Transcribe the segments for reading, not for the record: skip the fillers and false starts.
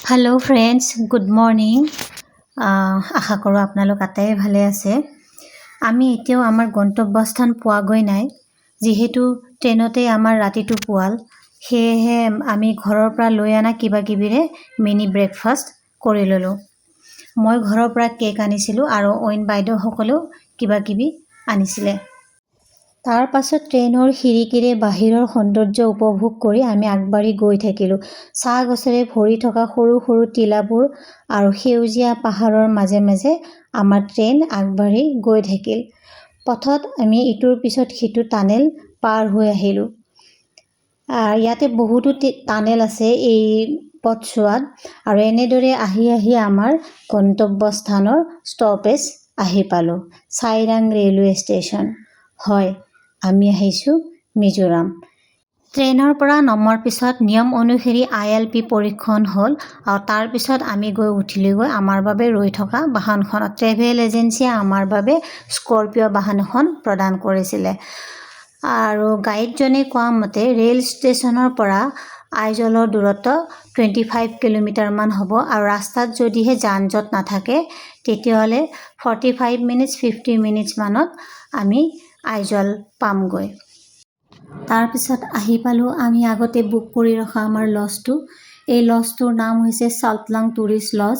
Hello' friends, good morning. আশা কৰোঁ আপোনালোক আটাইয়ে ভালে আছে। আমি এতিয়াও আমাৰ গন্তব্যস্থান পোৱাগৈ নাই। যিহেতু ট্ৰেইনতে আমাৰ ৰাতিটো পুৱাল, সেয়েহে আমি ঘৰৰ পৰা লৈ অনা কিবাকিবিৰে মিনি ব্ৰেকফাষ্ট কৰি ল'লোঁ। মই ঘৰৰ পৰা কেক আনিছিলোঁ আৰু অইন বাইদেউসকলেও কিবাকিবি আনিছিলে। তাৰ পাছত ট্ৰেইনৰ খিৰিকীৰে বাহিৰৰ সৌন্দৰ্য উপভোগ কৰি আমি আগবাঢ়ি গৈ থাকিলোঁ। চাহ গছেৰে ভৰি থকা সৰু সৰু টিলাবোৰ আৰু সেউজীয়া পাহাৰৰ মাজে মাজে আমাৰ ট্ৰেইন আগবাঢ়ি গৈ থাকিল। পথত আমি ইটোৰ পিছত সিটো টানেল পাৰ হৈ আহিলোঁ। ইয়াতে বহুতো টানেল আছে এই পথছোৱাত, আৰু এনেদৰে আহি আহি আমাৰ গন্তব্যস্থানৰ ষ্টপেজ আহি পালোঁ, চাইৰাং ৰেলৱে ষ্টেচন। হয়, আমি আহিছোঁ মিজোৰাম। ট্ৰেইনৰ পৰা নমাৰ পিছত নিয়ম অনুসৰি ILP পৰীক্ষণ হ'ল, আৰু তাৰ পিছত আমি গৈ উঠিলোগৈ আমাৰ বাবে ৰৈ থকা বাহনখনত। ট্ৰেভেল এজেঞ্চিয়ে আমাৰ বাবে স্কৰপিঅ' বাহন এখন প্ৰদান কৰিছিলে। আৰু গাইডজনে কোৱা মতে ৰেল ষ্টেচনৰ পৰা আইজলৰ দূৰত্ব 25 কিলোমিটাৰমান হ'ব, আৰু ৰাস্তাত যদিহে যান জঁট নাথাকে তেতিয়াহ'লে 45 মিনিটছ 50 মিনিটছমানত আমি আইজল পামগৈ। তাৰপিছত আহি পালোঁ আমি আগতে বুক কৰি ৰখা আমাৰ লজটো। এই লজটোৰ নাম হৈছে চাল্টলাং টুৰিষ্ট লজ,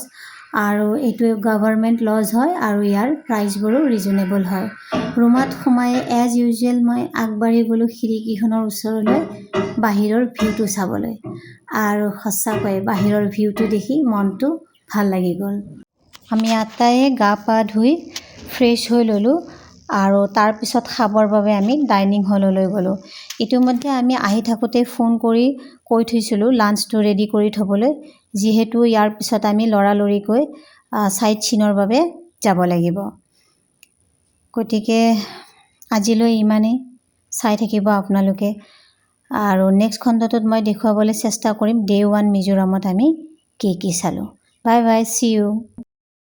আৰু এইটো গভৰ্ণমেণ্ট লজ হয়, আৰু ইয়াৰ প্ৰাইচবোৰো ৰিজনেবল হয়। ৰুমত সোমাই এজ ইউজুৱেল মই আগবাঢ়ি গ'লোঁ খিৰিকীখনৰ ওচৰলৈ বাহিৰৰ ভিউটো চাবলৈ, আৰু সঁচাকৈ বাহিৰৰ ভিউটো দেখি মনটো ভাল লাগি গ'ল। আমি আটাইয়ে গা পা ধুই ফ্ৰেছ হৈ ল'লোঁ, আৰু তাৰপিছত খাবৰ বাবে আমি ডাইনিং হললৈ গ'লোঁ। ইতিমধ্যে আমি আহি থাকোঁতে ফোন কৰি কৈ থৈছিলোঁ লাঞ্চটো ৰেডি কৰি থ'বলৈ, যিহেতু ইয়াৰ পিছত আমি লৰালৰিকৈ চাইট চিনৰ বাবে যাব লাগিব। গতিকে আজিলৈ ইমানেই। চাই থাকিব আপোনালোকে, আৰু নেক্সট খণ্ডটোত মই দেখুৱাবলৈ চেষ্টা কৰিম ডে 1 মিজোৰামত আমি কি কি চালোঁ। Bye bye, see U.